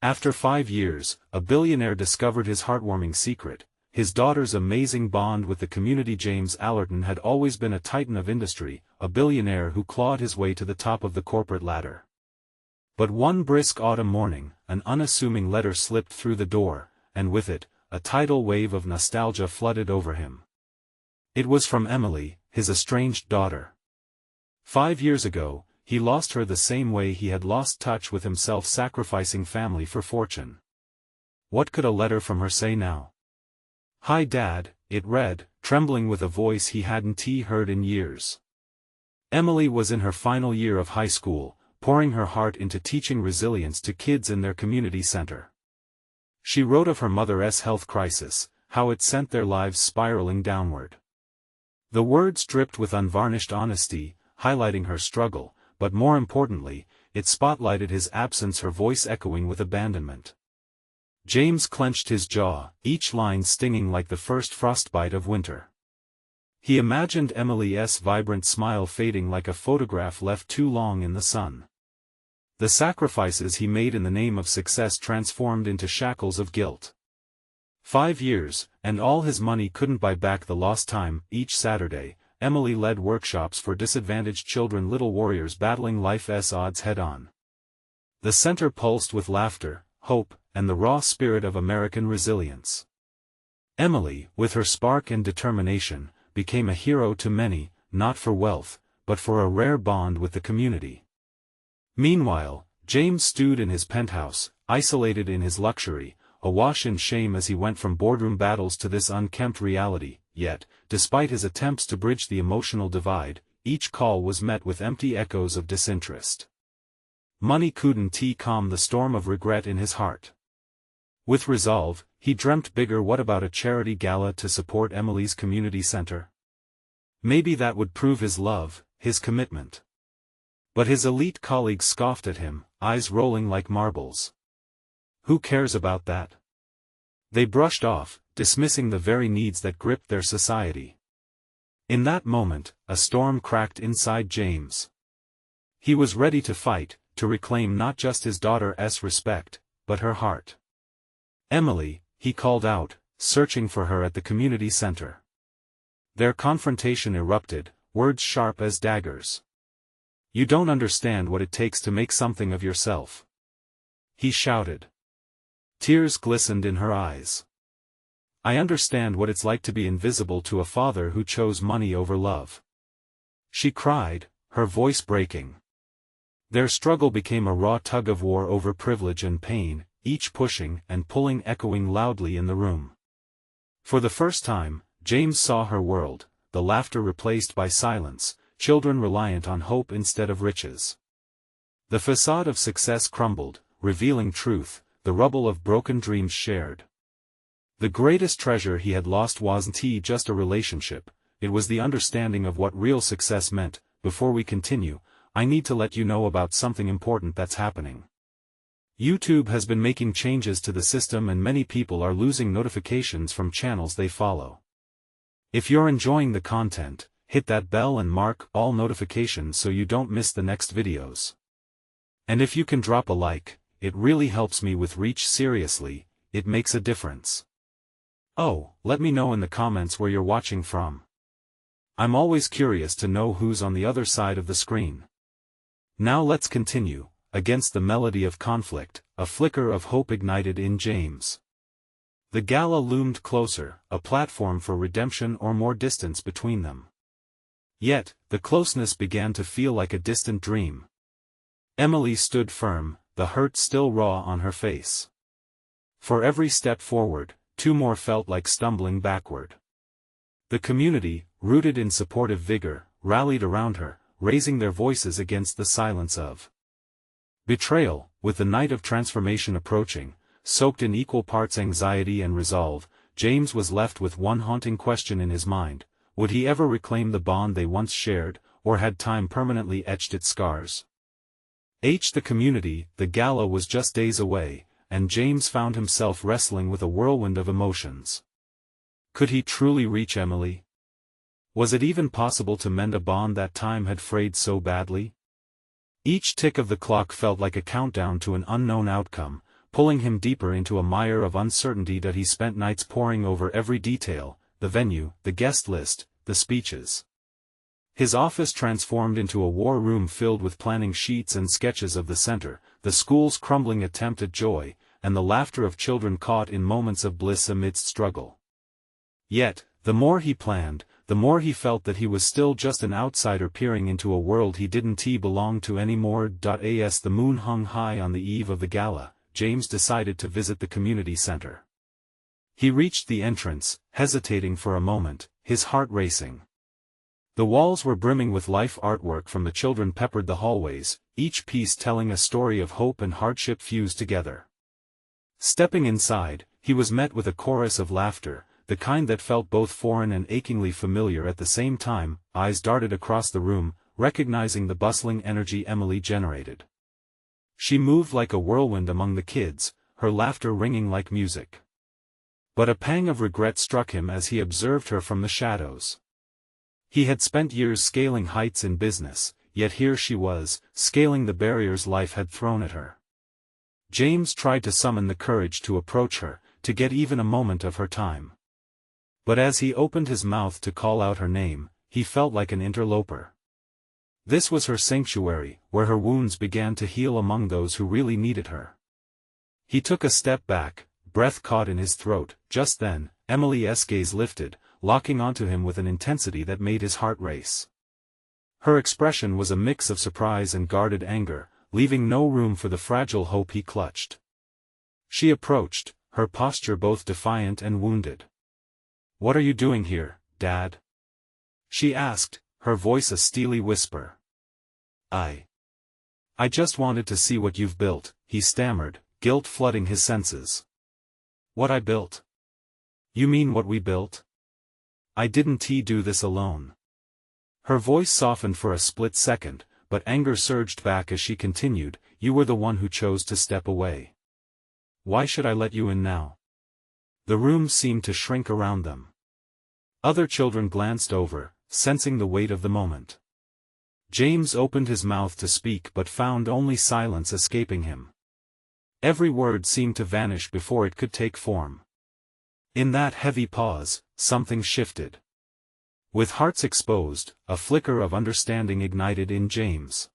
After 5 years, a billionaire discovered his heartwarming secret. His daughter's amazing bond with the community. James Allerton had always been a titan of industry, a billionaire who clawed his way to the top of the corporate ladder. But one brisk autumn morning, an unassuming letter slipped through the door, and with it, a tidal wave of nostalgia flooded over him. It was from Emily, his estranged daughter. 5 years ago, he lost her the same way he had lost touch with himself, sacrificing family for fortune. What could a letter from her say now? "Hi Dad," it read, trembling with a voice he hadn't heard in years. Emily was in her final year of high school, pouring her heart into teaching resilience to kids in their community center. She wrote of her mother's health crisis, how it sent their lives spiraling downward. The words dripped with unvarnished honesty, highlighting her struggle, but more importantly, it spotlighted his absence, her voice echoing with abandonment. James clenched his jaw, each line stinging like the first frostbite of winter. He imagined Emily's vibrant smile fading like a photograph left too long in the sun. The sacrifices he made in the name of success transformed into shackles of guilt. 5 years, and all his money couldn't buy back the lost time. Each Saturday, Emily led workshops for disadvantaged children, little warriors battling life's odds head-on. The center pulsed with laughter, hope, and the raw spirit of American resilience. Emily, with her spark and determination, became a hero to many, not for wealth, but for a rare bond with the community. Meanwhile, James stewed in his penthouse, isolated in his luxury, awash in shame as he went from boardroom battles to this unkempt reality. Yet, despite his attempts to bridge the emotional divide, each call was met with empty echoes of disinterest. Money couldn't calm the storm of regret in his heart. With resolve, he dreamt bigger. What about a charity gala to support Emily's community center? Maybe that would prove his love, his commitment. But his elite colleagues scoffed at him, eyes rolling like marbles. Who cares about that? They brushed off, dismissing the very needs that gripped their society. In that moment, a storm cracked inside James. He was ready to fight, to reclaim not just his daughter's respect, but her heart. "Emily," he called out, searching for her at the community center. Their confrontation erupted, words sharp as daggers. "You don't understand what it takes to make something of yourself," he shouted. Tears glistened in her eyes. "I understand what it's like to be invisible to a father who chose money over love," she cried, her voice breaking. Their struggle became a raw tug-of-war over privilege and pain, each pushing and pulling, echoing loudly in the room. For the first time, James saw her world, the laughter replaced by silence, children reliant on hope instead of riches. The facade of success crumbled, revealing truth, the rubble of broken dreams shared. The greatest treasure he had lost wasn't just a relationship, it was the understanding of what real success meant. Before we continue, I need to let you know about something important that's happening. YouTube has been making changes to the system and many people are losing notifications from channels they follow. If you're enjoying the content, hit that bell and mark all notifications so you don't miss the next videos. And if you can drop a like, it really helps me with reach. Seriously, it makes a difference. Oh, let me know in the comments where you're watching from. I'm always curious to know who's on the other side of the screen. Now let's continue. Against the melody of conflict, a flicker of hope ignited in James. The gala loomed closer, a platform for redemption or more distance between them. Yet, the closeness began to feel like a distant dream. Emily stood firm, the hurt still raw on her face. For every step forward, 2 more felt like stumbling backward. The community, rooted in supportive vigor, rallied around her, raising their voices against the silence of betrayal. With the night of transformation approaching, soaked in equal parts anxiety and resolve, James was left with one haunting question in his mind: would he ever reclaim the bond they once shared, or had time permanently etched its scars? The community, the gala was just days away, and James found himself wrestling with a whirlwind of emotions. Could he truly reach Emily? Was it even possible to mend a bond that time had frayed so badly? Each tick of the clock felt like a countdown to an unknown outcome, pulling him deeper into a mire of uncertainty that he spent nights poring over every detail: the venue, the guest list, the speeches. His office transformed into a war room filled with planning sheets and sketches of the center, the school's crumbling attempt at joy, and the laughter of children caught in moments of bliss amidst struggle. Yet, the more he planned, the more he felt that he was still just an outsider peering into a world he didn't belong to anymore. As the moon hung high on the eve of the gala, James decided to visit the community center. He reached the entrance, hesitating for a moment, his heart racing. The walls were brimming with life artwork from the children peppered the hallways, each piece telling a story of hope and hardship fused together. Stepping inside, he was met with a chorus of laughter, the kind that felt both foreign and achingly familiar at the same time. Eyes darted across the room, recognizing the bustling energy Emily generated. She moved like a whirlwind among the kids, her laughter ringing like music. But a pang of regret struck him as he observed her from the shadows. He had spent years scaling heights in business, yet here she was, scaling the barriers life had thrown at her. James tried to summon the courage to approach her, to get even a moment of her time. But as he opened his mouth to call out her name, he felt like an interloper. This was her sanctuary, where her wounds began to heal among those who really needed her. He took a step back, breath caught in his throat. Just then, Emily's gaze lifted, locking onto him with an intensity that made his heart race. Her expression was a mix of surprise and guarded anger, leaving no room for the fragile hope he clutched. She approached, her posture both defiant and wounded. "What are you doing here, Dad?" she asked, her voice a steely whisper. I just wanted to see what you've built," he stammered, guilt flooding his senses. "What I built? You mean what we built? I didn't do this alone." Her voice softened for a split second, but anger surged back as she continued, "You were the one who chose to step away. Why should I let you in now?" The room seemed to shrink around them. Other children glanced over, sensing the weight of the moment. James opened his mouth to speak but found only silence escaping him. Every word seemed to vanish before it could take form. In that heavy pause, something shifted. With hearts exposed, a flicker of understanding ignited in James.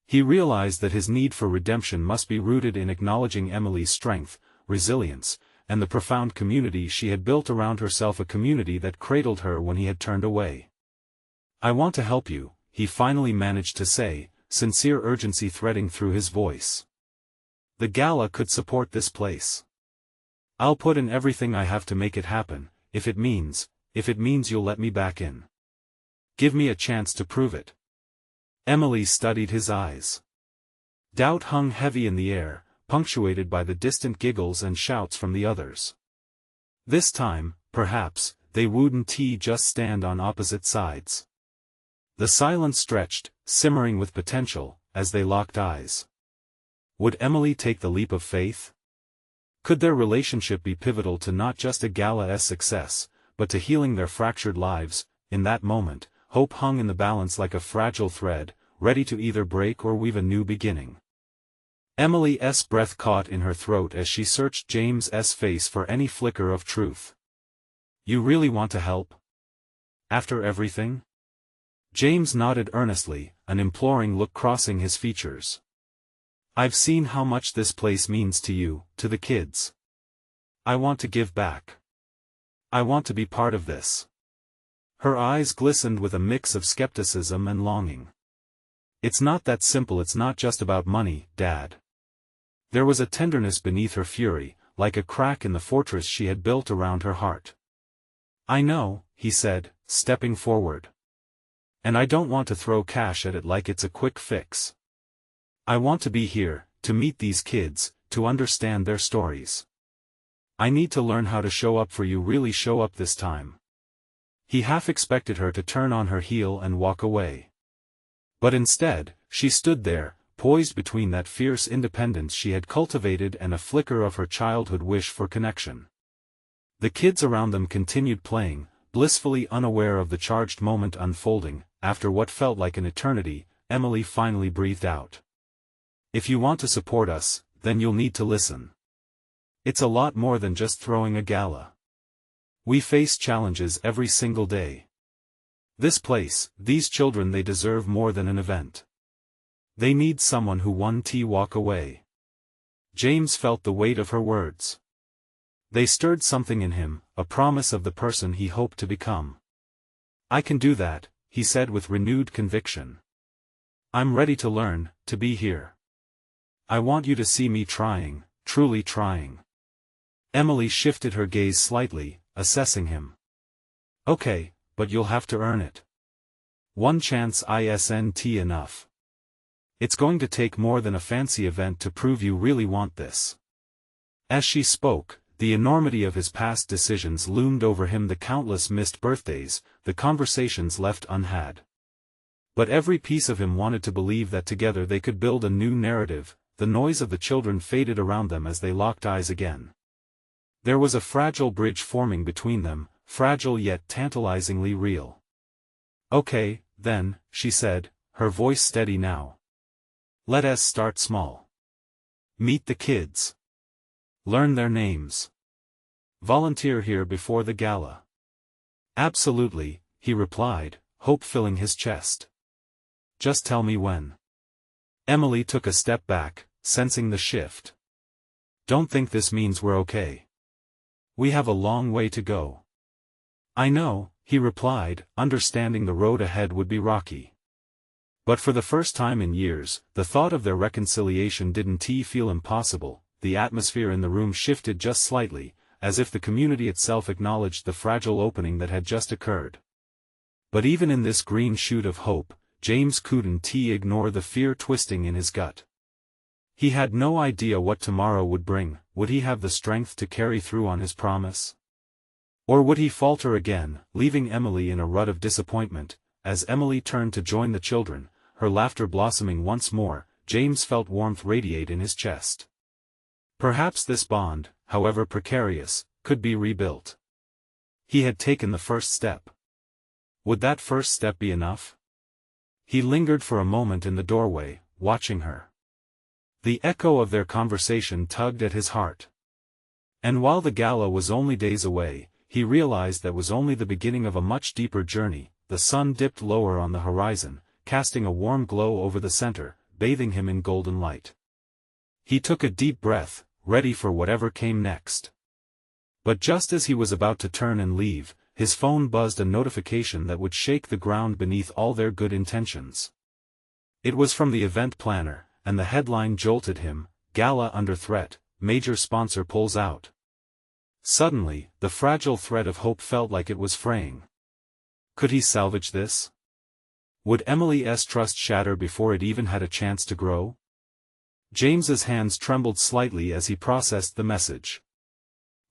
He realized that his need for redemption must be rooted in acknowledging Emily's strength, resilience, and the profound community she had built around herself, a community that cradled her when he had turned away. "I want to help you," he finally managed to say, sincere urgency threading through his voice. "The gala could support this place. I'll put in everything I have to make it happen, if it means you'll let me back in. Give me a chance to prove it." Emily studied his eyes. Doubt hung heavy in the air, punctuated by the distant giggles and shouts from the others. This time, perhaps, they wouldn't just stand on opposite sides. The silence stretched, simmering with potential, as they locked eyes. Would Emily take the leap of faith? Could their relationship be pivotal to not just a gala's success, but to healing their fractured lives? In that moment, hope hung in the balance like a fragile thread, ready to either break or weave a new beginning. Emily's breath caught in her throat as she searched James's face for any flicker of truth. "You really want to help? After everything?" James nodded earnestly, an imploring look crossing his features. "I've seen how much this place means to you, to the kids. I want to give back. I want to be part of this." Her eyes glistened with a mix of skepticism and longing. "It's not that simple. It's not just about money, Dad." There was a tenderness beneath her fury, like a crack in the fortress she had built around her heart. "I know," he said, stepping forward. "And I don't want to throw cash at it like it's a quick fix. I want to be here, to meet these kids, to understand their stories. I need to learn how to show up for you, really show up this time." He half expected her to turn on her heel and walk away. But instead, she stood there, poised between that fierce independence she had cultivated and a flicker of her childhood wish for connection. The kids around them continued playing, blissfully unaware of the charged moment unfolding. After what felt like an eternity, Emily finally breathed out. "If you want to support us, then you'll need to listen." It's a lot more than just throwing a gala. We face challenges every single day. This place, these children, they deserve more than an event. They need someone who won walk away. James felt the weight of her words. They stirred something in him, a promise of the person he hoped to become. I can do that, he said with renewed conviction. I'm ready to learn, to be here. I want you to see me trying, truly trying. Emily shifted her gaze slightly, assessing him. Okay, but you'll have to earn it. One chance isn't enough. It's going to take more than a fancy event to prove you really want this. As she spoke, the enormity of his past decisions loomed over him, the countless missed birthdays, the conversations left unhad. But every piece of him wanted to believe that together they could build a new narrative. The noise of the children faded around them as they locked eyes again. There was a fragile bridge forming between them, fragile yet tantalizingly real. Okay, then, she said, her voice steady now. Let us start small. Meet the kids. Learn their names. Volunteer here before the gala. Absolutely, he replied, hope filling his chest. Just tell me when. Emily took a step back, sensing the shift. Don't think this means we're okay. We have a long way to go. I know, he replied, understanding the road ahead would be rocky. But for the first time in years, the thought of their reconciliation didn't feel impossible. The atmosphere in the room shifted just slightly, as if the community itself acknowledged the fragile opening that had just occurred. But even in this green shoot of hope, James couldn't ignore the fear twisting in his gut. He had no idea what tomorrow would bring. Would he have the strength to carry through on his promise? Or would he falter again, leaving Emily in a rut of disappointment? As Emily turned to join the children, her laughter blossoming once more, James felt warmth radiate in his chest. Perhaps this bond, however precarious, could be rebuilt. He had taken the first step. Would that first step be enough? He lingered for a moment in the doorway, watching her. The echo of their conversation tugged at his heart. And while the gala was only days away, he realized that was only the beginning of a much deeper journey. The sun dipped lower on the horizon, casting a warm glow over the center, bathing him in golden light. He took a deep breath, ready for whatever came next. But just as he was about to turn and leave, his phone buzzed a notification that would shake the ground beneath all their good intentions. It was from the event planner, and the headline jolted him, Gala under threat, major sponsor pulls out. Suddenly, the fragile thread of hope felt like it was fraying. Could he salvage this? Would Emily's trust shatter before it even had a chance to grow? James's hands trembled slightly as he processed the message.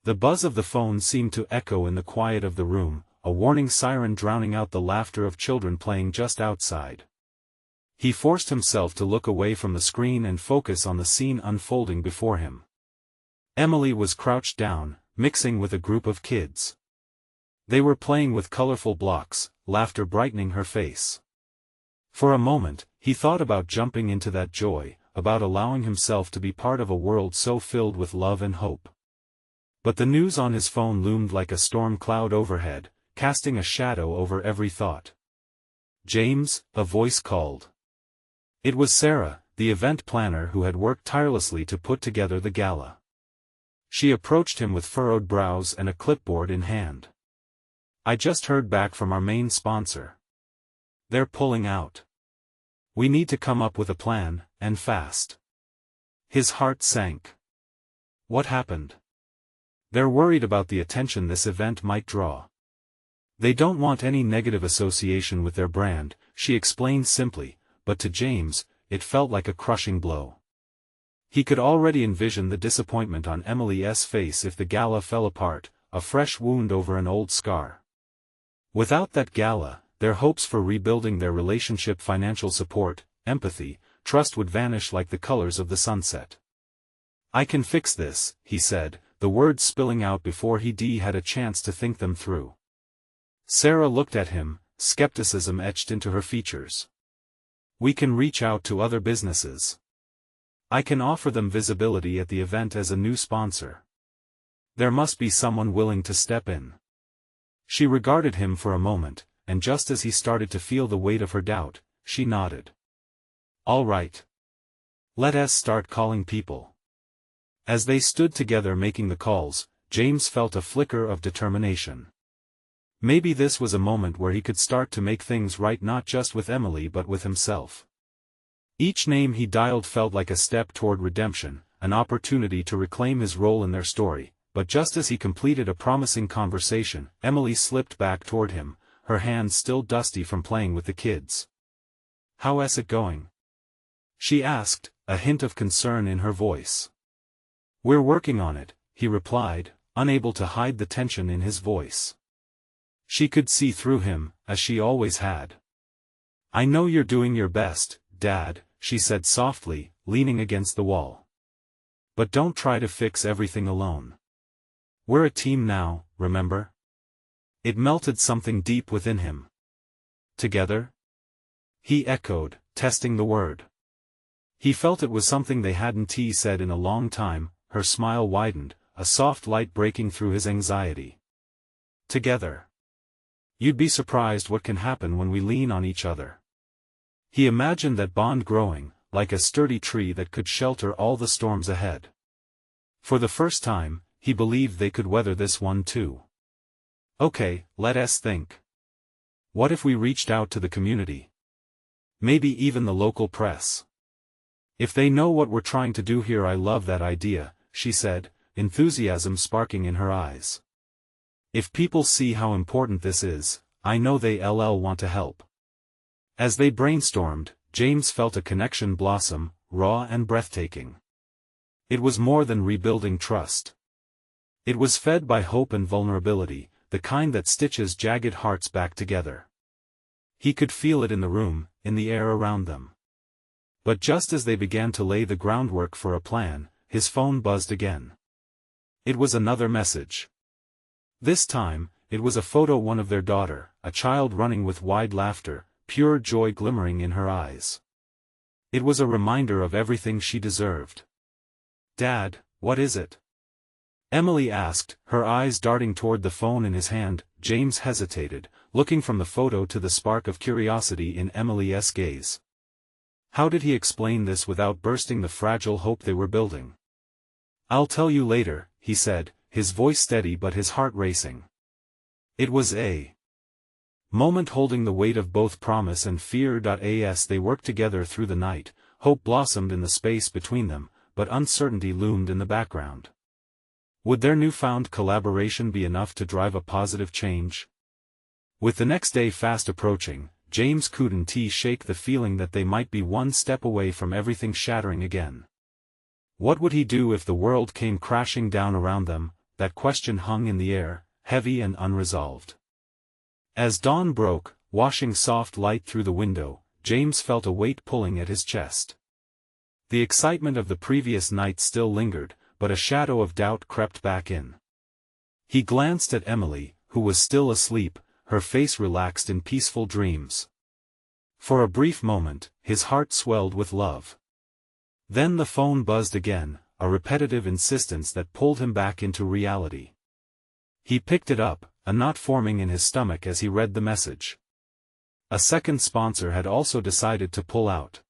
The buzz of the phone seemed to echo in the quiet of the room, a warning siren drowning out the laughter of children playing just outside. He forced himself to look away from the screen and focus on the scene unfolding before him. Emily was crouched down, mixing with a group of kids. They were playing with colorful blocks, laughter brightening her face. For a moment, he thought about jumping into that joy, about allowing himself to be part of a world so filled with love and hope. But the news on his phone loomed like a storm cloud overhead, casting a shadow over every thought. James, a voice called. It was Sarah, the event planner who had worked tirelessly to put together the gala. She approached him with furrowed brows and a clipboard in hand. I just heard back from our main sponsor. They're pulling out. We need to come up with a plan, and fast. His heart sank. What happened? They're worried about the attention this event might draw. They don't want any negative association with their brand, she explained simply, but to James, it felt like a crushing blow. He could already envision the disappointment on Emily's face if the gala fell apart, a fresh wound over an old scar. Without that gala, their hopes for rebuilding their relationship, financial support, empathy, trust would vanish like the colors of the sunset. I can fix this, he said, the words spilling out before he had a chance to think them through. Sarah looked at him, skepticism etched into her features. We can reach out to other businesses. I can offer them visibility at the event as a new sponsor. There must be someone willing to step in. She regarded him for a moment, and just as he started to feel the weight of her doubt, she nodded. All right. Let us start calling people. As they stood together making the calls, James felt a flicker of determination. Maybe this was a moment where he could start to make things right, not just with Emily but with himself. Each name he dialed felt like a step toward redemption, an opportunity to reclaim his role in their story, but just as he completed a promising conversation, Emily slipped back toward him, her hands still dusty from playing with the kids. "How's it going?" she asked, a hint of concern in her voice. "We're working on it," he replied, unable to hide the tension in his voice. She could see through him, as she always had. "I know you're doing your best, Dad," she said softly, leaning against the wall. "But don't try to fix everything alone. We're a team now, remember?" It melted something deep within him. "Together?" he echoed, testing the word. He felt it was something they hadn't said in a long time. Her smile widened, a soft light breaking through his anxiety. "Together. You'd be surprised what can happen when we lean on each other." He imagined that bond growing, like a sturdy tree that could shelter all the storms ahead. For the first time, he believed they could weather this one too. "Okay, let us think. What if we reached out to the community? Maybe even the local press. If they know what we're trying to do here." "I love that idea," she said, enthusiasm sparking in her eyes. "If people see how important this is, I know they'll want to help." As they brainstormed, James felt a connection blossom, raw and breathtaking. It was more than rebuilding trust. It was fed by hope and vulnerability, the kind that stitches jagged hearts back together. He could feel it in the room, in the air around them. But just as they began to lay the groundwork for a plan, his phone buzzed again. It was another message. This time, it was a photo of their daughter, a child running with wide laughter, pure joy glimmering in her eyes. It was a reminder of everything she deserved. "Dad, what is it?" Emily asked, her eyes darting toward the phone in his hand. James hesitated, looking from the photo to the spark of curiosity in Emily's gaze. How did he explain this without bursting the fragile hope they were building? "I'll tell you later," he said, his voice steady but his heart racing. It was a moment holding the weight of both promise and fear. As they worked together through the night, hope blossomed in the space between them, but uncertainty loomed in the background. Would their newfound collaboration be enough to drive a positive change? With the next day fast approaching, James couldn't shake the feeling that they might be one step away from everything shattering again. What would he do if the world came crashing down around them? That question hung in the air, heavy and unresolved. As dawn broke, washing soft light through the window, James felt a weight pulling at his chest. The excitement of the previous night still lingered, but a shadow of doubt crept back in. He glanced at Emily, who was still asleep, her face relaxed in peaceful dreams. For a brief moment, his heart swelled with love. Then the phone buzzed again, a repetitive insistence that pulled him back into reality. He picked it up, a knot forming in his stomach as he read the message. A second sponsor had also decided to pull out.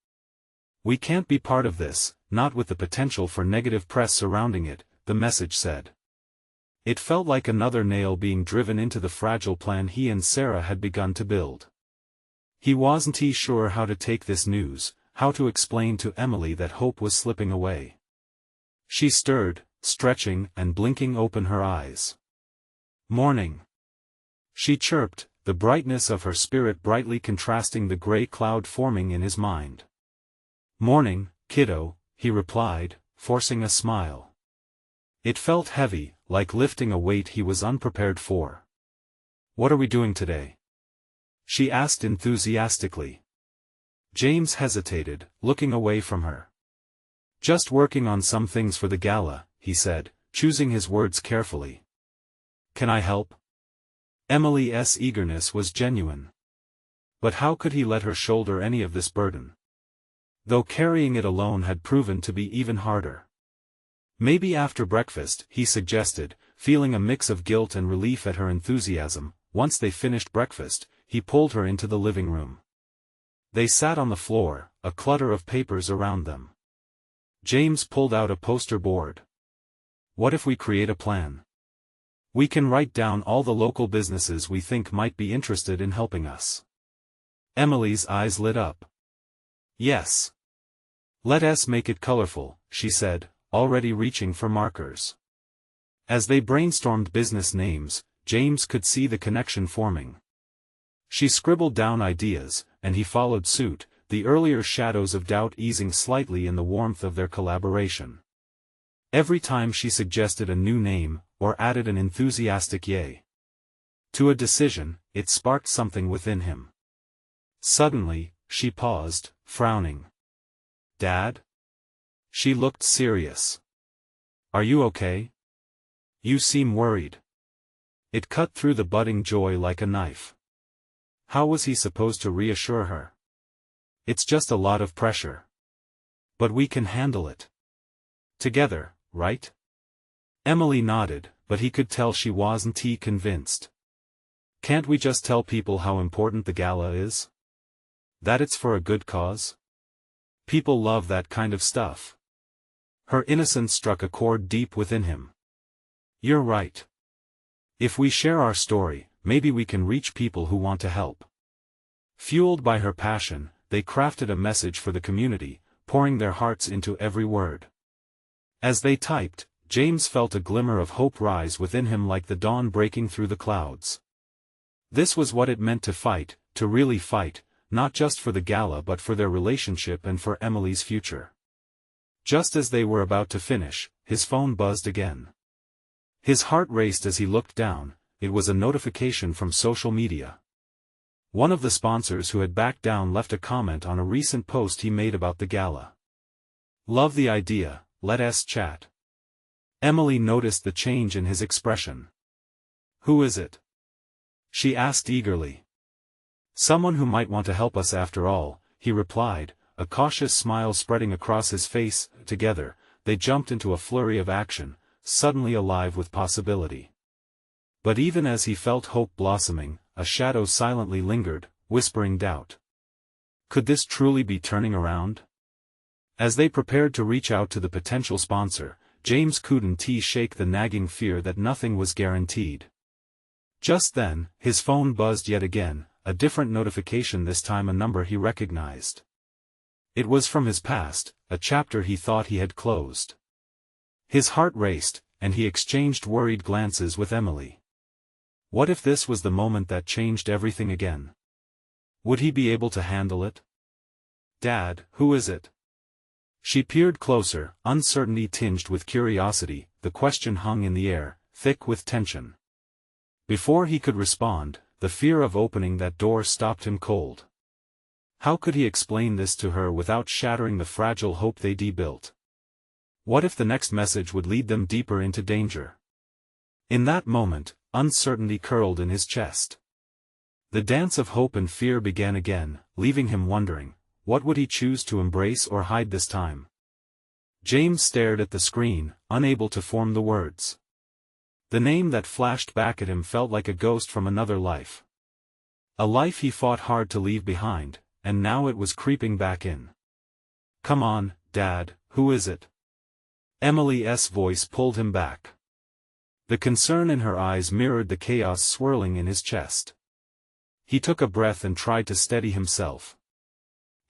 "We can't be part of this, not with the potential for negative press surrounding it," the message said. It felt like another nail being driven into the fragile plan he and Sarah had begun to build. He wasn't sure how to take this news, how to explain to Emily that hope was slipping away. She stirred, stretching and blinking open her eyes. "Morning," she chirped, the brightness of her spirit brightly contrasting the gray cloud forming in his mind. "Morning, kiddo," he replied, forcing a smile. It felt heavy, like lifting a weight he was unprepared for. "What are we doing today?" she asked enthusiastically. James hesitated, looking away from her. "Just working on some things for the gala," he said, choosing his words carefully. "Can I help?" Emily's eagerness was genuine. But how could he let her shoulder any of this burden? Though carrying it alone had proven to be even harder. "Maybe after breakfast," he suggested, feeling a mix of guilt and relief at her enthusiasm. Once they finished breakfast, he pulled her into the living room. They sat on the floor, a clutter of papers around them. James pulled out a poster board. "What if we create a plan? We can write down all the local businesses we think might be interested in helping us." Emily's eyes lit up. "Yes. Let us make it colorful," she said, already reaching for markers. As they brainstormed business names, James could see the connection forming. She scribbled down ideas, and he followed suit, the earlier shadows of doubt easing slightly in the warmth of their collaboration. Every time she suggested a new name, or added an enthusiastic yay to a decision, it sparked something within him. Suddenly, she paused, frowning. "Dad?" She looked serious. "Are you okay? You seem worried." It cut through the budding joy like a knife. How was he supposed to reassure her? "It's just a lot of pressure. But we can handle it. Together, right?" Emily nodded, but he could tell she wasn't convinced. "Can't we just tell people how important the gala is? That it's for a good cause? People love that kind of stuff." Her innocence struck a chord deep within him. "You're right. If we share our story, maybe we can reach people who want to help." Fueled by her passion, they crafted a message for the community, pouring their hearts into every word. As they typed, James felt a glimmer of hope rise within him like the dawn breaking through the clouds. This was what it meant to fight, to really fight, not just for the gala but for their relationship and for Emily's future. Just as they were about to finish, his phone buzzed again. His heart raced as he looked down. It was a notification from social media. One of the sponsors who had backed down left a comment on a recent post he made about the gala. "Love the idea, let us chat." Emily noticed the change in his expression. "Who is it?" she asked eagerly. "Someone who might want to help us after all," he replied, a cautious smile spreading across his face. Together, they jumped into a flurry of action, suddenly alive with possibility. But even as he felt hope blossoming, a shadow silently lingered, whispering doubt. Could this truly be turning around? As they prepared to reach out to the potential sponsor, James couldn't shake the nagging fear that nothing was guaranteed. Just then, his phone buzzed yet again, a different notification, this time a number he recognized. It was from his past, a chapter he thought he had closed. His heart raced, and he exchanged worried glances with Emily. What if this was the moment that changed everything again? Would he be able to handle it? "Dad, who is it?" She peered closer, uncertainty tinged with curiosity. The question hung in the air, thick with tension. Before he could respond, the fear of opening that door stopped him cold. How could he explain this to her without shattering the fragile hope they'd built? What if the next message would lead them deeper into danger? In that moment, uncertainty curled in his chest. The dance of hope and fear began again, leaving him wondering, what would he choose to embrace or hide this time? James stared at the screen, unable to form the words. The name that flashed back at him felt like a ghost from another life. A life he fought hard to leave behind, and now it was creeping back in. "Come on, Dad, who is it?" Emily's voice pulled him back. The concern in her eyes mirrored the chaos swirling in his chest. He took a breath and tried to steady himself.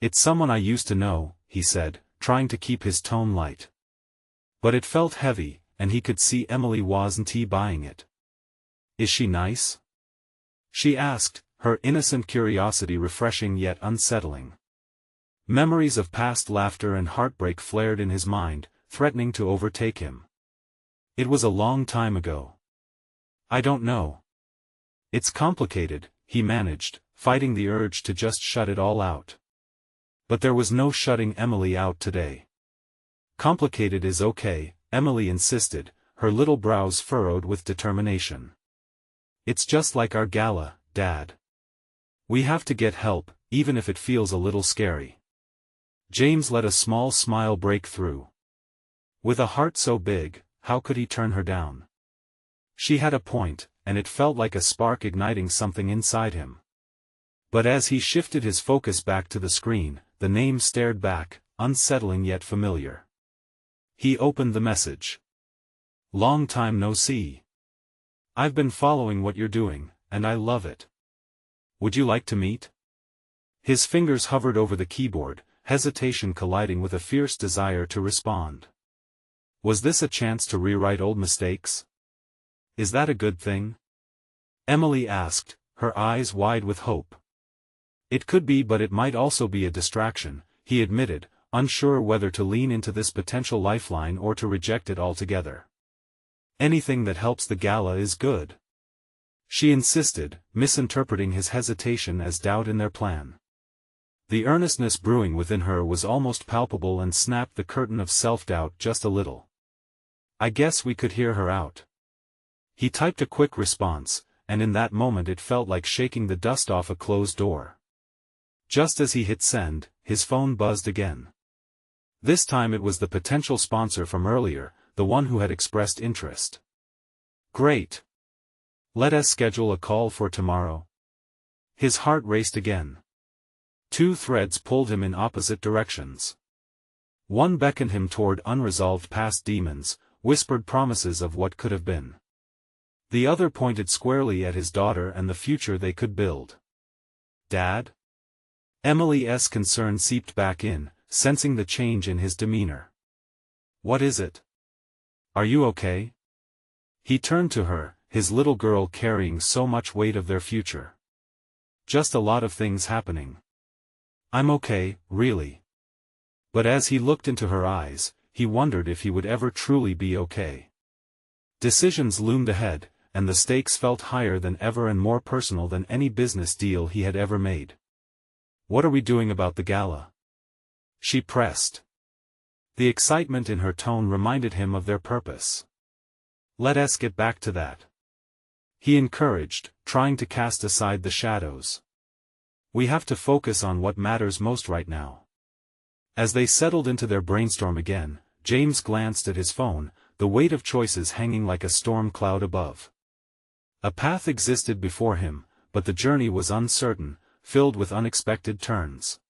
"It's someone I used to know," he said, trying to keep his tone light. But it felt heavy, and he could see Emily wasn't buying it. "Is she nice?" she asked, her innocent curiosity refreshing yet unsettling. Memories of past laughter and heartbreak flared in his mind, threatening to overtake him. It was a long time ago. "I don't know. It's complicated," he managed, fighting the urge to just shut it all out. But there was no shutting Emily out today. "Complicated is okay," Emily insisted, her little brows furrowed with determination. "It's just like our gala, Dad. We have to get help, even if it feels a little scary." James let a small smile break through. With a heart so big, how could he turn her down? She had a point, and it felt like a spark igniting something inside him. But as he shifted his focus back to the screen, the name stared back, unsettling yet familiar. He opened the message. "Long time no see. I've been following what you're doing, and I love it. Would you like to meet?" His fingers hovered over the keyboard, hesitation colliding with a fierce desire to respond. Was this a chance to rewrite old mistakes? "Is that a good thing?" Emily asked, her eyes wide with hope. "It could be, but it might also be a distraction," he admitted, unsure whether to lean into this potential lifeline or to reject it altogether. "Anything that helps the gala is good," she insisted, misinterpreting his hesitation as doubt in their plan. The earnestness brewing within her was almost palpable and snapped the curtain of self-doubt just a little. "I guess we could hear her out." He typed a quick response, and in that moment it felt like shaking the dust off a closed door. Just as he hit send, his phone buzzed again. This time it was the potential sponsor from earlier, the one who had expressed interest. "Great. Let us schedule a call for tomorrow." His heart raced again. Two threads pulled him in opposite directions. One beckoned him toward unresolved past demons, whispered promises of what could have been. The other pointed squarely at his daughter and the future they could build. "Dad?" Emily's concern seeped back in, sensing the change in his demeanor. "What is it? Are you okay?" He turned to her, his little girl carrying so much weight of their future. "Just a lot of things happening. I'm okay, really." But as he looked into her eyes, he wondered if he would ever truly be okay. Decisions loomed ahead, and the stakes felt higher than ever and more personal than any business deal he had ever made. "What are we doing about the gala?" she pressed. The excitement in her tone reminded him of their purpose. "Let us get back to that," he encouraged, trying to cast aside the shadows. "We have to focus on what matters most right now." As they settled into their brainstorm again, James glanced at his phone, the weight of choices hanging like a storm cloud above. A path existed before him, but the journey was uncertain, filled with unexpected turns.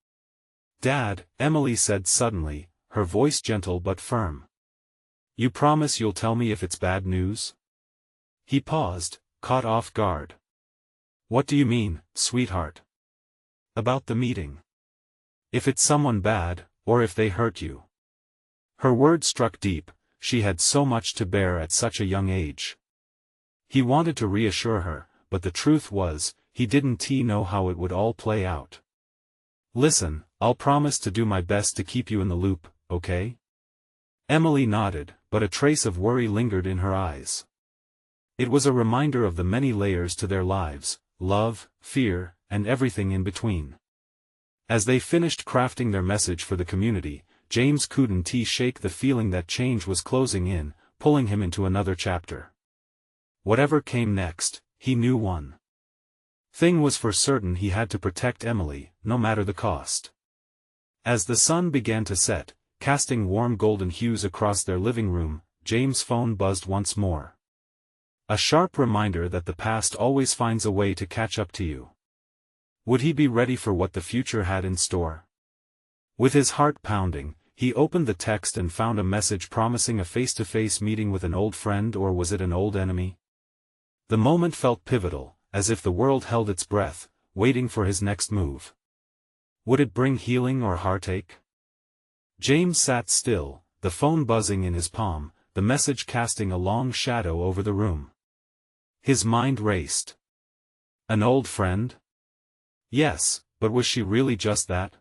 "Dad," Emily said suddenly, her voice gentle but firm. "You promise you'll tell me if it's bad news?" He paused, caught off guard. "What do you mean, sweetheart?" "About the meeting. If it's someone bad, or if they hurt you." Her words struck deep. She had so much to bear at such a young age. He wanted to reassure her, but the truth was, he didn't know how it would all play out. "Listen, I'll promise to do my best to keep you in the loop, okay?" Emily nodded, but a trace of worry lingered in her eyes. It was a reminder of the many layers to their lives, love, fear, and everything in between. As they finished crafting their message for the community, James couldn't shake the feeling that change was closing in, pulling him into another chapter. Whatever came next, he knew one thing was for certain: he had to protect Emily, no matter the cost. As the sun began to set, casting warm golden hues across their living room, James' phone buzzed once more. A sharp reminder that the past always finds a way to catch up to you. Would he be ready for what the future had in store? With his heart pounding, he opened the text and found a message promising a face-to-face meeting with an old friend, or was it an old enemy? The moment felt pivotal, as if the world held its breath, waiting for his next move. Would it bring healing or heartache? James sat still, the phone buzzing in his palm, the message casting a long shadow over the room. His mind raced. An old friend? Yes, but was she really just that?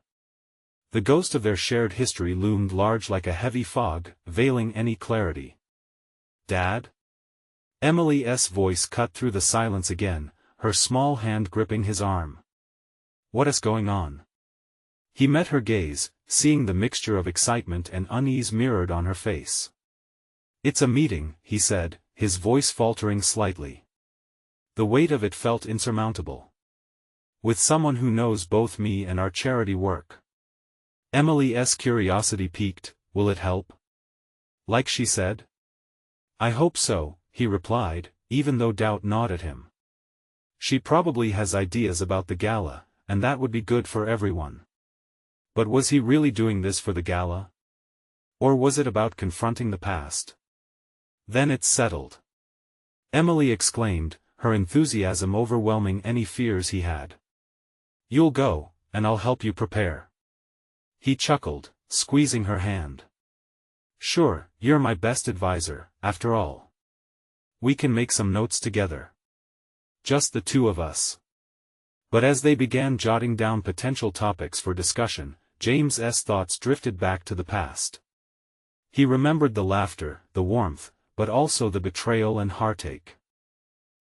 The ghost of their shared history loomed large like a heavy fog, veiling any clarity. "Dad?" Emily's voice cut through the silence again, her small hand gripping his arm. "What is going on?" He met her gaze, seeing the mixture of excitement and unease mirrored on her face. "It's a meeting," he said, his voice faltering slightly. The weight of it felt insurmountable. "With someone who knows both me and our charity work." Emily's curiosity piqued. "Will it help?" "Like she said?" "I hope so," he replied, even though doubt gnawed at him. She probably has ideas about the gala, and that would be good for everyone. But was he really doing this for the gala? Or was it about confronting the past? Then it's settled. Emily exclaimed, her enthusiasm overwhelming any fears he had. You'll go, and I'll help you prepare. He chuckled, squeezing her hand. Sure, you're my best advisor, after all. We can make some notes together. Just the two of us. But as they began jotting down potential topics for discussion, James's thoughts drifted back to the past. He remembered the laughter, the warmth, but also the betrayal and heartache.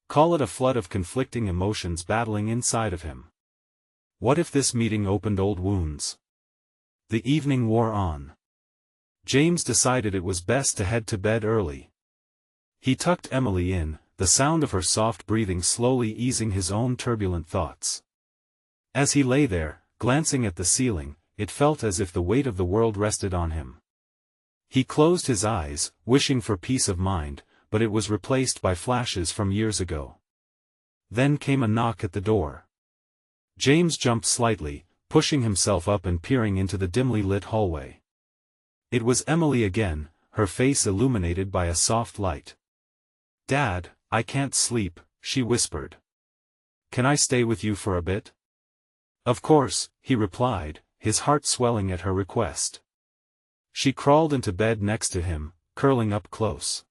Call it a flood of conflicting emotions battling inside of him. What if this meeting opened old wounds? The evening wore on. James decided it was best to head to bed early. He tucked Emily in, the sound of her soft breathing slowly easing his own turbulent thoughts. As he lay there, glancing at the ceiling, it felt as if the weight of the world rested on him. He closed his eyes, wishing for peace of mind, but it was replaced by flashes from years ago. Then came a knock at the door. James jumped slightly, pushing himself up and peering into the dimly lit hallway. It was Emily again, her face illuminated by a soft light. "Dad, I can't sleep," she whispered. "Can I stay with you for a bit?" "Of course," he replied, his heart swelling at her request. She crawled into bed next to him, curling up close.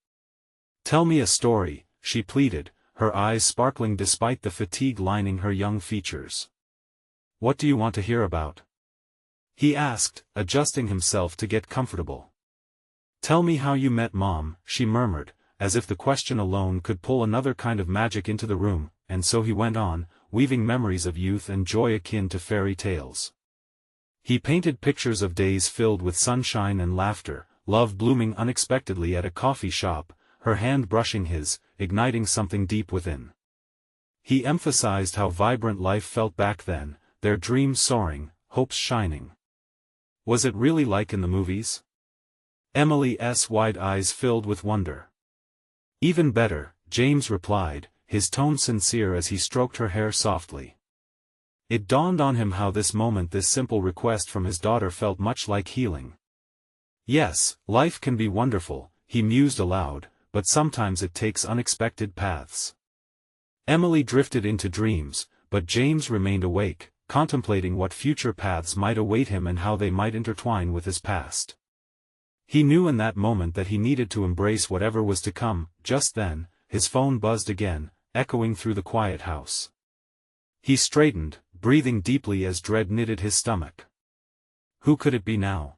"Tell me a story," she pleaded, her eyes sparkling despite the fatigue lining her young features. "What do you want to hear about?" he asked, adjusting himself to get comfortable. "Tell me how you met Mom," she murmured, as if the question alone could pull another kind of magic into the room, and so he went on, weaving memories of youth and joy akin to fairy tales. He painted pictures of days filled with sunshine and laughter, love blooming unexpectedly at a coffee shop, her hand brushing his, igniting something deep within. He emphasized how vibrant life felt back then, their dreams soaring, hopes shining. Was it really like in the movies? Emily's wide eyes filled with wonder. "Even better," James replied, his tone sincere as he stroked her hair softly. It dawned on him how this moment, this simple request from his daughter, felt much like healing. "Yes, life can be wonderful," he mused aloud, "but sometimes it takes unexpected paths." Emily drifted into dreams, but James remained awake, contemplating what future paths might await him and how they might intertwine with his past. He knew in that moment that he needed to embrace whatever was to come. Just then, his phone buzzed again, echoing through the quiet house. He straightened, breathing deeply as dread knitted his stomach. Who could it be now?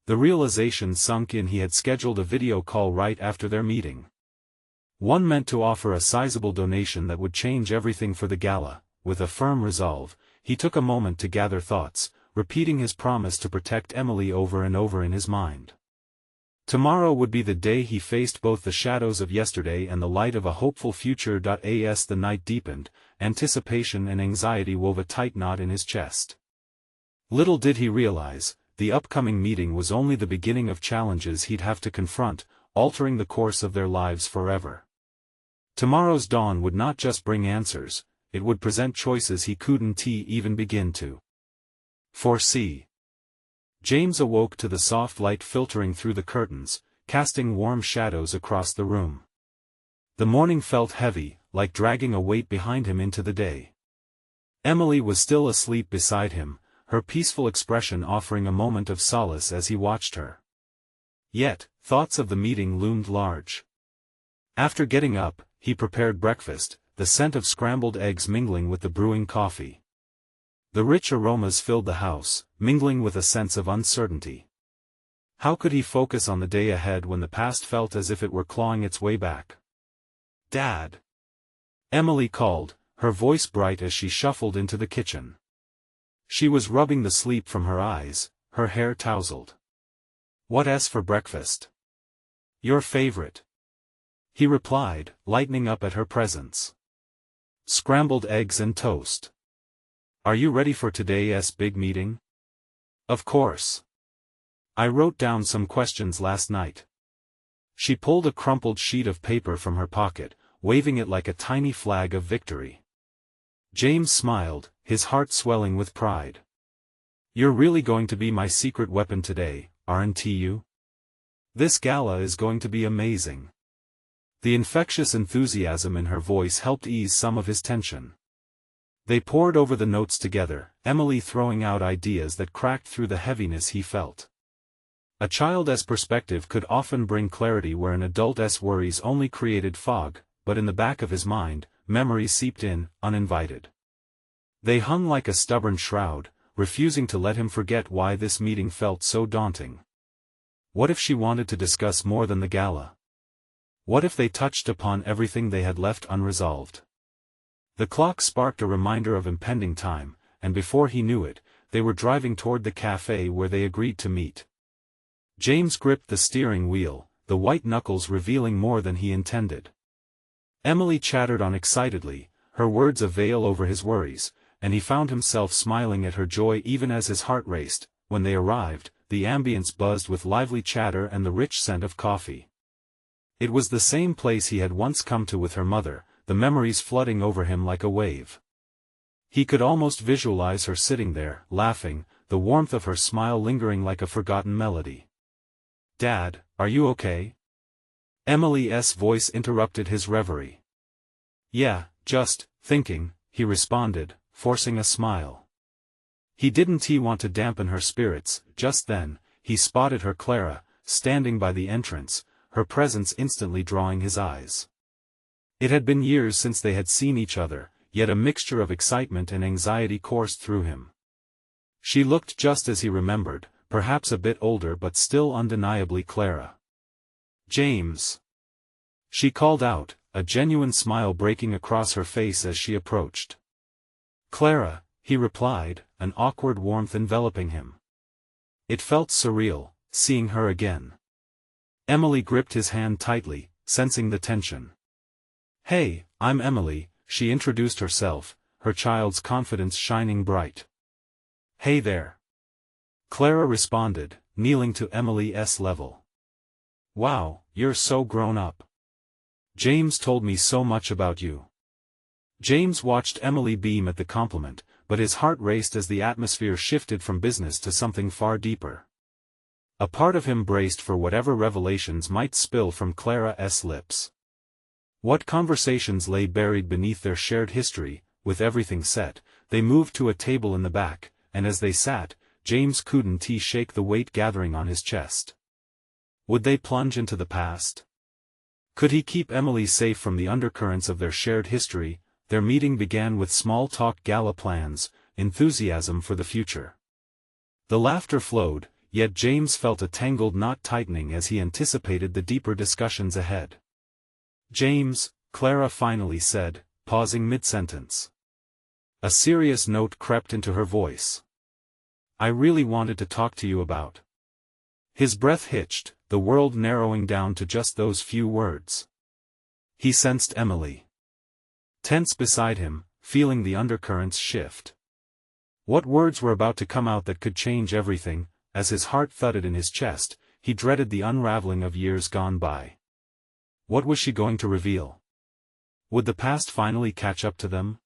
The realization sunk in. He had scheduled a video call right after their meeting. One meant to offer a sizable donation that would change everything for the gala. With a firm resolve, he took a moment to gather thoughts, repeating his promise to protect Emily over and over in his mind. Tomorrow would be the day he faced both the shadows of yesterday and the light of a hopeful future. As the night deepened, anticipation and anxiety wove a tight knot in his chest. Little did he realize, the upcoming meeting was only the beginning of challenges he'd have to confront, altering the course of their lives forever. Tomorrow's dawn would not just bring answers, it would present choices he couldn't even begin to foresee. James awoke to the soft light filtering through the curtains, casting warm shadows across the room. The morning felt heavy, like dragging a weight behind him into the day. Emily was still asleep beside him, her peaceful expression offering a moment of solace as he watched her. Yet, thoughts of the meeting loomed large. After getting up, he prepared breakfast, the scent of scrambled eggs mingling with the brewing coffee. The rich aromas filled the house, mingling with a sense of uncertainty. How could he focus on the day ahead when the past felt as if it were clawing its way back? "Dad!" Emily called, her voice bright as she shuffled into the kitchen. She was rubbing the sleep from her eyes, her hair tousled. "What's for breakfast?" "Your favorite," he replied, lightening up at her presence. "Scrambled eggs and toast." "Are you ready for today's big meeting?" "Of course. I wrote down some questions last night." She pulled a crumpled sheet of paper from her pocket, waving it like a tiny flag of victory. James smiled, his heart swelling with pride. "You're really going to be my secret weapon today, aren't you? This gala is going to be amazing." The infectious enthusiasm in her voice helped ease some of his tension. They pored over the notes together, Emily throwing out ideas that cracked through the heaviness he felt. A child's perspective could often bring clarity where an adult's worries only created fog, but in the back of his mind, memories seeped in, uninvited. They hung like a stubborn shroud, refusing to let him forget why this meeting felt so daunting. What if she wanted to discuss more than the gala? What if they touched upon everything they had left unresolved? The clock sparked a reminder of impending time, and before he knew it, they were driving toward the cafe where they agreed to meet. James gripped the steering wheel, the white knuckles revealing more than he intended. Emily chattered on excitedly, her words a veil over his worries, and he found himself smiling at her joy even as his heart raced. When they arrived, the ambience buzzed with lively chatter and the rich scent of coffee. It was the same place he had once come to with her mother, the memories flooding over him like a wave. He could almost visualize her sitting there, laughing, the warmth of her smile lingering like a forgotten melody. "Dad, are you okay?" Emily's voice interrupted his reverie. "Yeah, just thinking," he responded, forcing a smile. He didn't want to dampen her spirits. Just then, he spotted her Clara, standing by the entrance, her presence instantly drawing his eyes. It had been years since they had seen each other, yet a mixture of excitement and anxiety coursed through him. She looked just as he remembered, perhaps a bit older but still undeniably Clara. "James!" she called out, a genuine smile breaking across her face as she approached. "Clara," he replied, an awkward warmth enveloping him. It felt surreal, seeing her again. Emily gripped his hand tightly, sensing the tension. "Hey, I'm Emily," she introduced herself, her child's confidence shining bright. "Hey there." Clara responded, kneeling to Emily's level. "Wow, you're so grown up. James told me so much about you." James watched Emily beam at the compliment, but his heart raced as the atmosphere shifted from business to something far deeper. A part of him braced for whatever revelations might spill from Clara's lips. What conversations lay buried beneath their shared history? With everything set, they moved to a table in the back, and as they sat, James couldn't shake the weight gathering on his chest. Would they plunge into the past? Could he keep Emily safe from the undercurrents of their shared history? Their meeting began with small talk, gala plans, enthusiasm for the future. The laughter flowed, yet James felt a tangled knot tightening as he anticipated the deeper discussions ahead. "James," Clara finally said, pausing mid-sentence. A serious note crept into her voice. "I really wanted to talk to you about." His breath hitched, the world narrowing down to just those few words. He sensed Emily tense beside him, feeling the undercurrents shift. What words were about to come out that could change everything? As his heart thudded in his chest, he dreaded the unraveling of years gone by. What was she going to reveal? Would the past finally catch up to them?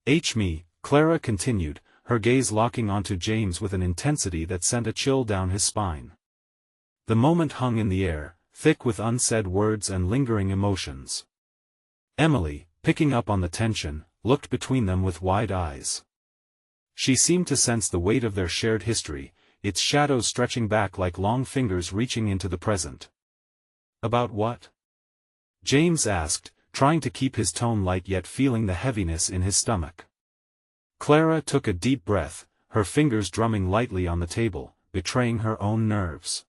Me, Clara continued, her gaze locking onto James with an intensity that sent a chill down his spine. The moment hung in the air, thick with unsaid words and lingering emotions. Emily, picking up on the tension, looked between them with wide eyes. She seemed to sense the weight of their shared history, its shadows stretching back like long fingers reaching into the present. "About what?" James asked, trying to keep his tone light yet feeling the heaviness in his stomach. Clara took a deep breath, her fingers drumming lightly on the table, betraying her own nerves.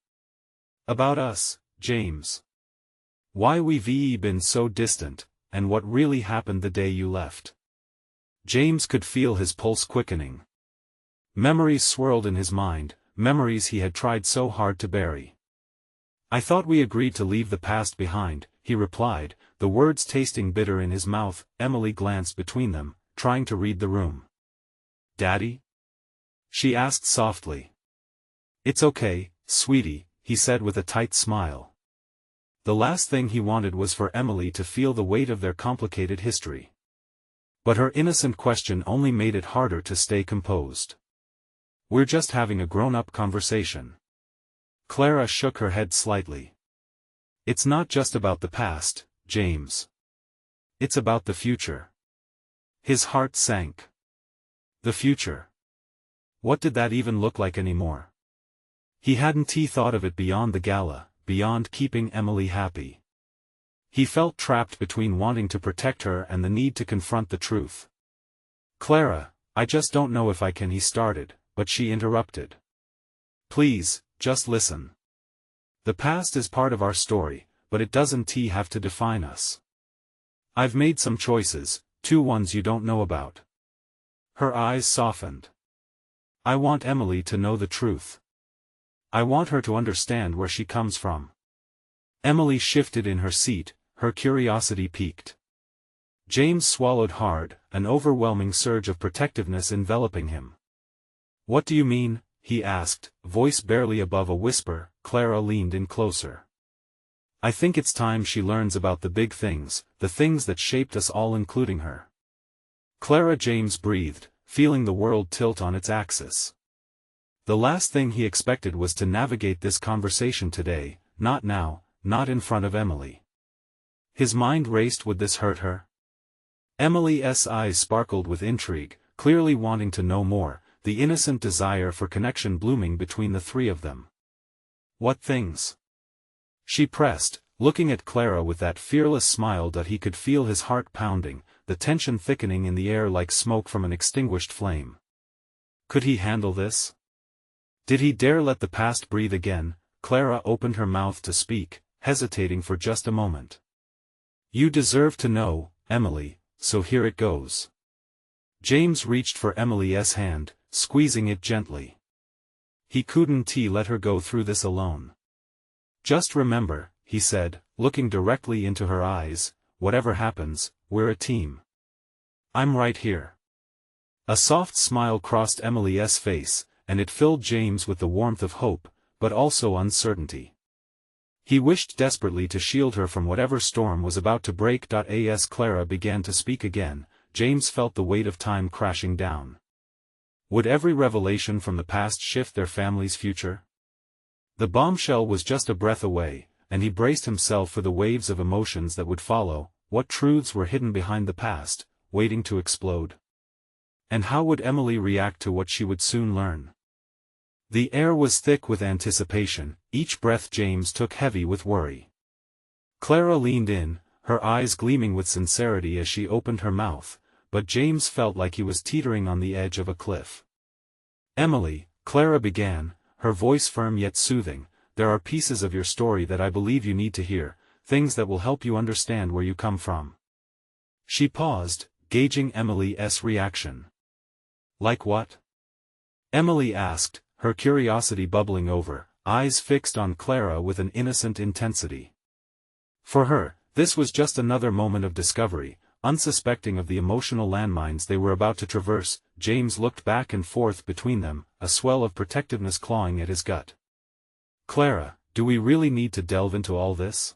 "About us, James. Why we've been so distant, and what really happened the day you left." James could feel his pulse quickening. Memories swirled in his mind, memories he had tried so hard to bury. "I thought we agreed to leave the past behind," he replied, the words tasting bitter in his mouth. Emily glanced between them, trying to read the room. "Daddy?" she asked softly. "It's okay, sweetie," he said with a tight smile. The last thing he wanted was for Emily to feel the weight of their complicated history. But her innocent question only made it harder to stay composed. "We're just having a grown-up conversation." Clara shook her head slightly. "It's not just about the past, James. It's about the future." His heart sank. The future. What did that even look like anymore? He hadn't thought of it beyond the gala, beyond keeping Emily happy. He felt trapped between wanting to protect her and the need to confront the truth. "Clara, I just don't know if I can," he started, but she interrupted. "Please, just listen. The past is part of our story, but it doesn't have to define us. I've made some choices, two ones you don't know about." Her eyes softened. "I want Emily to know the truth. I want her to understand where she comes from." Emily shifted in her seat, her curiosity piqued. James swallowed hard, an overwhelming surge of protectiveness enveloping him. "What do you mean?" he asked, voice barely above a whisper. Clara leaned in closer. "I think it's time she learns about the big things, the things that shaped us all, including her." Clara. James breathed, feeling the world tilt on its axis. The last thing he expected was to navigate this conversation today, not now, not in front of Emily. His mind raced. Would this hurt her? Emily's eyes sparkled with intrigue, clearly wanting to know more, the innocent desire for connection blooming between the three of them. "What things?" she pressed, looking at Clara with that fearless smile that he could feel his heart pounding, the tension thickening in the air like smoke from an extinguished flame. Could he handle this? Did he dare let the past breathe again? Clara opened her mouth to speak, hesitating for just a moment. "You deserve to know, Emily, so here it goes." James reached for Emily's hand, squeezing it gently. He couldn't let her go through this alone. "Just remember," he said, looking directly into her eyes, "whatever happens, we're a team. I'm right here." A soft smile crossed Emily's face, and it filled James with the warmth of hope, but also uncertainty. He wished desperately to shield her from whatever storm was about to break. As Clara began to speak again, James felt the weight of time crashing down. Would every revelation from the past shift their family's future? The bombshell was just a breath away, and he braced himself for the waves of emotions that would follow. What truths were hidden behind the past, waiting to explode? And how would Emily react to what she would soon learn? The air was thick with anticipation, each breath James took heavy with worry. Clara leaned in, her eyes gleaming with sincerity as she opened her mouth, but James felt like he was teetering on the edge of a cliff. "Emily," Clara began, her voice firm yet soothing, "there are pieces of your story that I believe you need to hear, things that will help you understand where you come from." She paused, gauging Emily's reaction. "Like what?" Emily asked, her curiosity bubbling over, eyes fixed on Clara with an innocent intensity. For her, this was just another moment of discovery, unsuspecting of the emotional landmines they were about to traverse. James looked back and forth between them, a swell of protectiveness clawing at his gut. "Clara, do we really need to delve into all this?"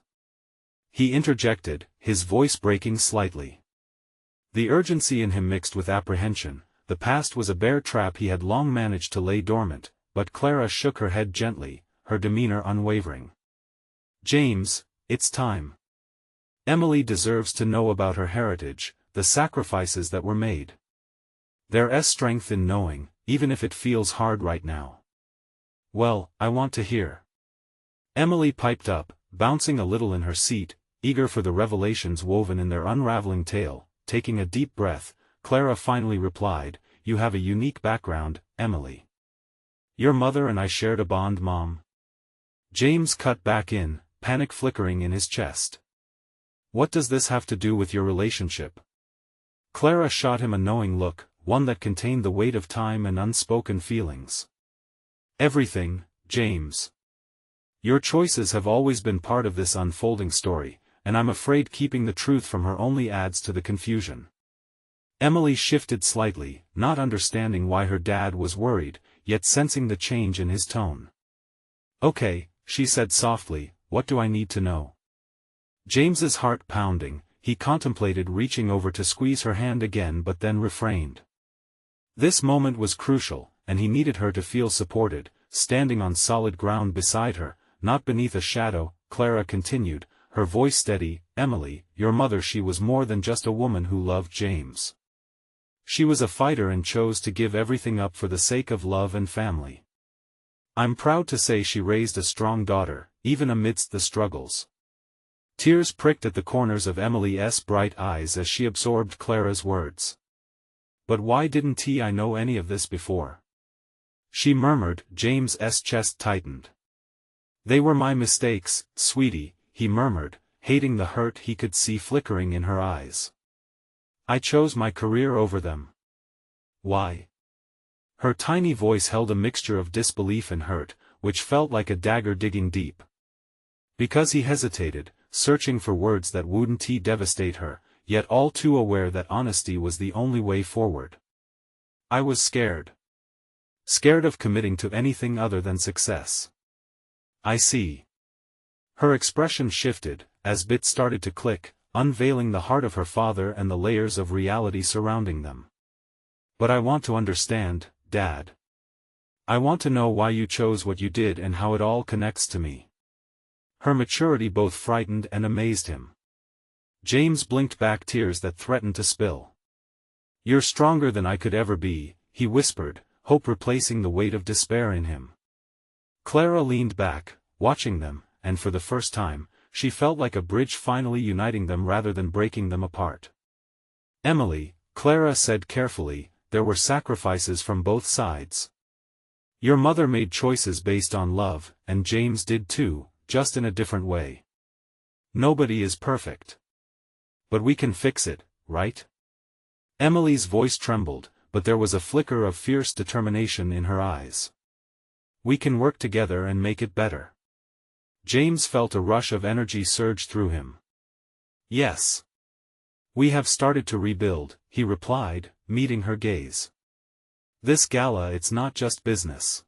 he interjected, his voice breaking slightly. The urgency in him mixed with apprehension. The past was a bear trap he had long managed to lay dormant, but Clara shook her head gently, her demeanor unwavering. "James, it's time. Emily deserves to know about her heritage, the sacrifices that were made. There's strength in knowing, even if it feels hard right now." "Well, I want to hear." Emily piped up, bouncing a little in her seat, eager for the revelations woven in their unraveling tale. Taking a deep breath, Clara finally replied, "You have a unique background, Emily. Your mother and I shared a bond, Mom." James cut back in, panic flickering in his chest. "What does this have to do with your relationship?" Clara shot him a knowing look, one that contained the weight of time and unspoken feelings. "Everything, James. Your choices have always been part of this unfolding story, and I'm afraid keeping the truth from her only adds to the confusion." Emily shifted slightly, not understanding why her dad was worried, yet sensing the change in his tone. "Okay," she said softly, "what do I need to know?" James's heart pounding, he contemplated reaching over to squeeze her hand again but then refrained. This moment was crucial, and he needed her to feel supported, standing on solid ground beside her, not beneath a shadow. Clara continued, her voice steady, "Emily, your mother, she was more than just a woman who loved James. She was a fighter and chose to give everything up for the sake of love and family. I'm proud to say she raised a strong daughter, even amidst the struggles." Tears pricked at the corners of Emily's bright eyes as she absorbed Clara's words. "But why didn't I know any of this before?" she murmured. James's chest tightened. "They were my mistakes, sweetie," he murmured, hating the hurt he could see flickering in her eyes. "I chose my career over them." "Why?" Her tiny voice held a mixture of disbelief and hurt, which felt like a dagger digging deep. Because he hesitated, searching for words that wouldn't devastate her, yet all too aware that honesty was the only way forward. "I was scared. Scared of committing to anything other than success." "I see." Her expression shifted, as bits started to click, unveiling the heart of her father and the layers of reality surrounding them. "But I want to understand, Dad. I want to know why you chose what you did and how it all connects to me." Her maturity both frightened and amazed him. James blinked back tears that threatened to spill. "You're stronger than I could ever be," he whispered, hope replacing the weight of despair in him. Clara leaned back, watching them, and for the first time, she felt like a bridge finally uniting them rather than breaking them apart. "Emily," Clara said carefully, "there were sacrifices from both sides. Your mother made choices based on love, and James did too, just in a different way. Nobody is perfect. But we can fix it, right?" Emily's voice trembled, but there was a flicker of fierce determination in her eyes. "We can work together and make it better." James felt a rush of energy surge through him. "Yes. We have started to rebuild," he replied, meeting her gaze. "This gala, it's not just business.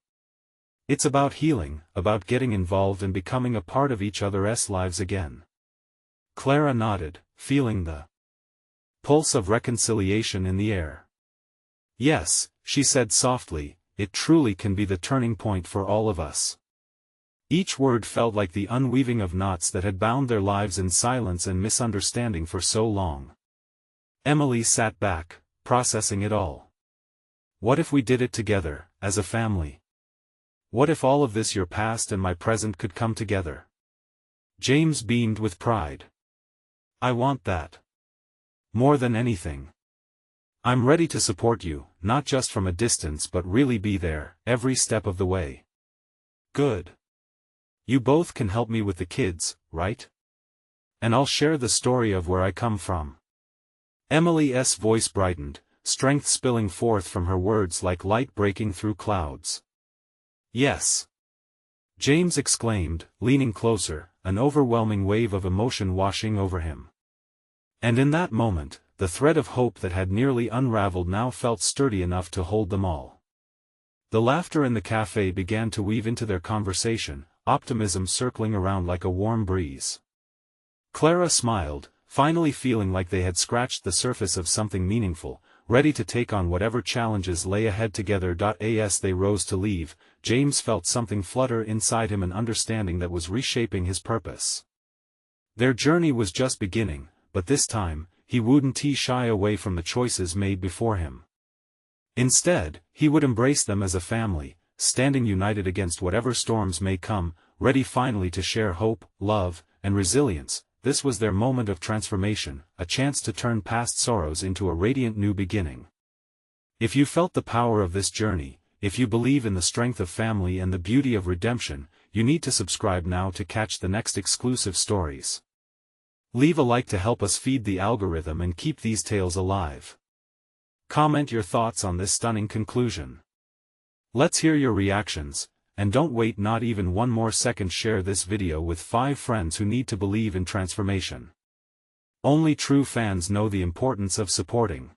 It's about healing, about getting involved and becoming a part of each other's lives again." Clara nodded, feeling the pulse of reconciliation in the air. "Yes," she said softly, "it truly can be the turning point for all of us." Each word felt like the unweaving of knots that had bound their lives in silence and misunderstanding for so long. Emily sat back, processing it all. What if we did it together, as a family? What if all of this, your past and my present, could come together? James beamed with pride. "I want that. More than anything. I'm ready to support you, not just from a distance but really be there, every step of the way." "Good. You both can help me with the kids, right? And I'll share the story of where I come from." Emily's voice brightened, strength spilling forth from her words like light breaking through clouds. "Yes," James exclaimed, leaning closer, an overwhelming wave of emotion washing over him. And in that moment, the thread of hope that had nearly unraveled now felt sturdy enough to hold them all. The laughter in the cafe began to weave into their conversation, optimism circling around like a warm breeze. Clara smiled, finally feeling like they had scratched the surface of something meaningful, ready to take on whatever challenges lay ahead together. As they rose to leave, James felt something flutter inside him, an understanding that was reshaping his purpose. Their journey was just beginning, but this time, he wouldn't shy away from the choices made before him. Instead, he would embrace them as a family, standing united against whatever storms may come, ready finally to share hope, love, and resilience. This was their moment of transformation, a chance to turn past sorrows into a radiant new beginning. If you felt the power of this journey, if you believe in the strength of family and the beauty of redemption, you need to subscribe now to catch the next exclusive stories. Leave a like to help us feed the algorithm and keep these tales alive. Comment your thoughts on this stunning conclusion. Let's hear your reactions. And don't wait not even one more second, share this video with 5 friends who need to believe in transformation. Only true fans know the importance of supporting.